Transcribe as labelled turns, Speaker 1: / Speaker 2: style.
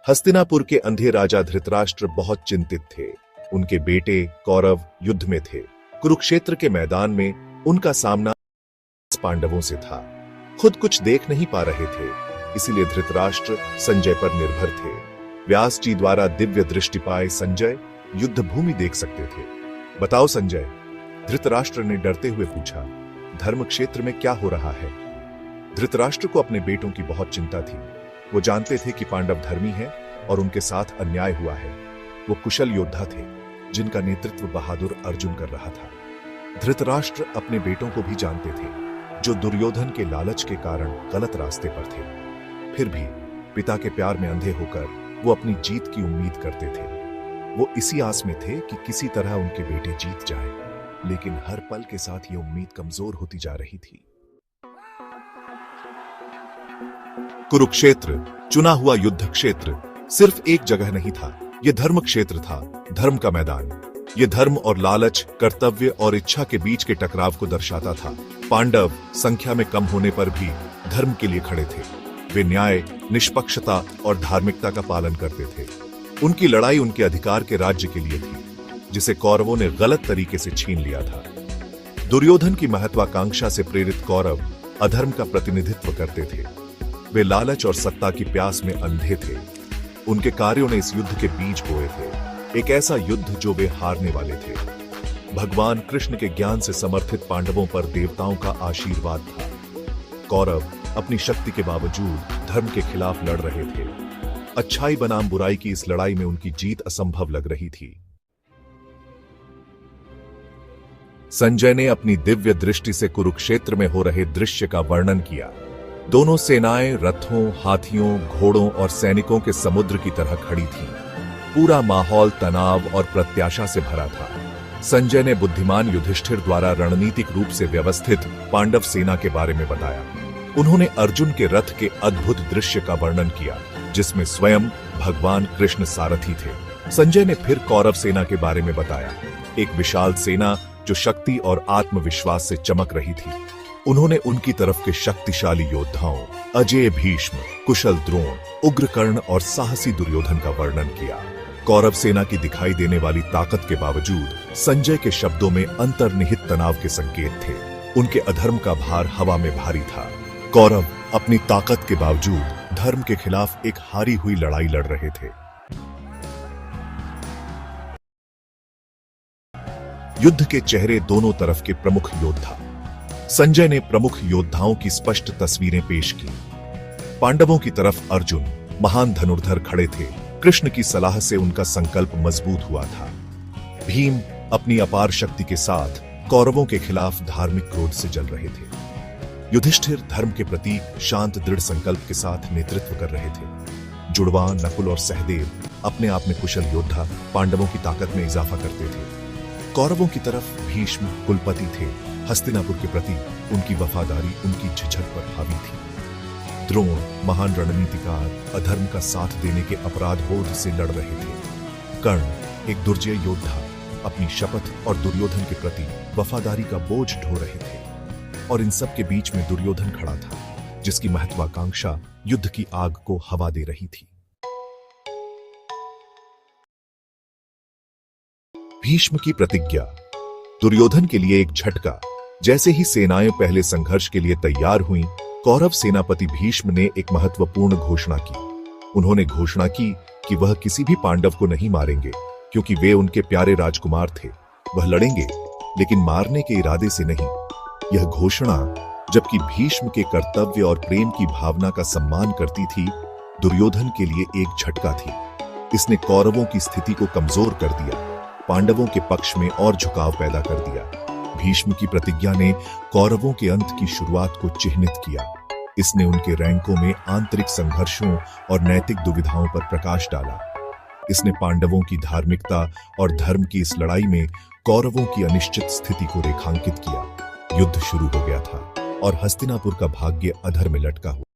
Speaker 1: हस्तिनापुर के अंधे राजा धृतराष्ट्र बहुत चिंतित थे। उनके बेटे कौरव युद्ध में थे। कुरुक्षेत्र के मैदान में उनका सामना पांडवों से था। खुद कुछ देख नहीं पा रहे थे, इसीलिए धृतराष्ट्र संजय पर निर्भर थे। व्यास जी द्वारा दिव्य दृष्टि पाए संजय युद्ध भूमि देख सकते थे। बताओ संजय, धृतराष्ट्र ने डरते हुए पूछा, धर्म क्षेत्र में क्या हो रहा है? धृतराष्ट्र को अपने बेटों की बहुत चिंता थी। वो जानते थे कि पांडव धर्मी हैं और उनके साथ अन्याय हुआ है। वो कुशल योद्धा थे जिनका नेतृत्व बहादुर अर्जुन कर रहा था। धृतराष्ट्र अपने बेटों को भी जानते थे, जो दुर्योधन के लालच के कारण गलत रास्ते पर थे। फिर भी पिता के प्यार में अंधे होकर वो अपनी जीत की उम्मीद करते थे। वो इसी आस में थे कि किसी तरह उनके बेटे जीत जाएं, लेकिन हर पल के साथ ये उम्मीद कमजोर होती जा रही थी। कुरुक्षेत्र, चुना हुआ युद्ध क्षेत्र, सिर्फ एक जगह नहीं था। यह धर्म क्षेत्र था, धर्म का मैदान। यह धर्म और लालच, कर्तव्य और इच्छा के बीच के टकराव को दर्शाता था। पांडव संख्या में कम होने पर भी धर्म के लिए खड़े थे। वे न्याय, निष्पक्षता और धार्मिकता का पालन करते थे। उनकी लड़ाई उनके अधिकार के राज्य के लिए थी, जिसे कौरवों ने गलत तरीके से छीन लिया था। दुर्योधन की महत्वाकांक्षा से प्रेरित कौरव अधर्म का प्रतिनिधित्व करते थे। वे लालच और सत्ता की प्यास में अंधे थे। उनके कार्यों ने इस युद्ध के बीज बोए थे, एक ऐसा युद्ध जो वे हारने वाले थे। भगवान कृष्ण के ज्ञान से समर्थित पांडवों पर देवताओं का आशीर्वाद था। कौरव अपनी शक्ति के बावजूद धर्म के खिलाफ लड़ रहे थे। अच्छाई बनाम बुराई की इस लड़ाई में उनकी जीत असंभव लग रही थी। संजय ने अपनी दिव्य दृष्टि से कुरुक्षेत्र में हो रहे दृश्य का वर्णन किया। दोनों सेनाएं रथों, हाथियों, घोड़ों और सैनिकों के समुद्र की तरह खड़ी थीं। पूरा माहौल तनाव और प्रत्याशा से भरा था। संजय ने बुद्धिमान युधिष्ठिर द्वारा रणनीतिक रूप से व्यवस्थित पांडव सेना के बारे में बताया। उन्होंने अर्जुन के रथ के अद्भुत दृश्य का वर्णन किया, जिसमें स्वयं भगवान कृष्ण सारथी थे। संजय ने फिर कौरव सेना के बारे में बताया, एक विशाल सेना जो शक्ति और आत्मविश्वास से चमक रही थी। उन्होंने उनकी तरफ के शक्तिशाली योद्धाओं अजेय भीष्म, कुशल द्रोण, उग्र कर्ण और साहसी दुर्योधन का वर्णन किया। कौरव सेना की दिखाई देने वाली ताकत के बावजूद संजय के शब्दों में अंतर्निहित तनाव के संकेत थे। उनके अधर्म का भार हवा में भारी था। कौरव अपनी ताकत के बावजूद धर्म के खिलाफ एक हारी हुई लड़ाई लड़ रहे थे। युद्ध के चेहरे दोनों तरफ के प्रमुख योद्धा। संजय ने प्रमुख योद्धाओं की स्पष्ट तस्वीरें पेश की। पांडवों की तरफ अर्जुन, महान धनुर्धर, खड़े थे। कृष्ण की सलाह से उनका संकल्प मजबूत हुआ था। भीम अपनी अपार शक्ति के साथ कौरवों के खिलाफ धार्मिक क्रोध से जल रहे थे। युधिष्ठिर धर्म के प्रतीक शांत दृढ़ संकल्प के साथ नेतृत्व कर रहे थे। जुड़वा, नकुल और सहदेव अपने आप में कुशल योद्धा पांडवों की ताकत में इजाफा करते थे। कौरवों की तरफ भीष्म कुलपति थे। हस्तिनापुर के प्रति उनकी वफादारी उनकी झिझक पर हावी थी। द्रोण महान रणनीतिकार अधर्म का साथ देने के अपराध बोध से लड़ रहे थे। कर्ण एक दुर्जय योद्धा अपनी शपथ और दुर्योधन के प्रति वफादारी का बोझ ढो रहे थे। और इन सब के बीच में दुर्योधन खड़ा था, जिसकी महत्वाकांक्षा युद्ध की आग को हवा दे रही थी। भीष्म की प्रतिज्ञा, दुर्योधन के लिए एक झटका। जैसे ही सेनाएं पहले संघर्ष के लिए तैयार हुईं, कौरव सेनापति भीष्म ने एक महत्वपूर्ण घोषणा की। उन्होंने घोषणा की कि वह किसी भी पांडव को नहीं मारेंगे, क्योंकि वे उनके प्यारे राजकुमार थे। वह लड़ेंगे, लेकिन मारने के इरादे से नहीं। यह घोषणा, जबकि भीष्म के कर्तव्य और प्रेम की भावना का सम्मान करती थी, दुर्योधन के लिए एक झटका थी। इसने कौरवों की स्थिति को कमजोर कर दिया, पांडवों के पक्ष में और झुकाव पैदा कर दिया। भीष्म की प्रतिज्ञा ने कौरवों के अंत की शुरुआत को चिह्नित किया। इसने उनके रैंकों में आंतरिक संघर्षों और नैतिक दुविधाओं पर प्रकाश डाला। इसने पांडवों की धार्मिकता और धर्म की इस लड़ाई में कौरवों की अनिश्चित स्थिति को रेखांकित किया। युद्ध शुरू हो गया था और हस्तिनापुर का भाग्य अधर में लटका हुआ।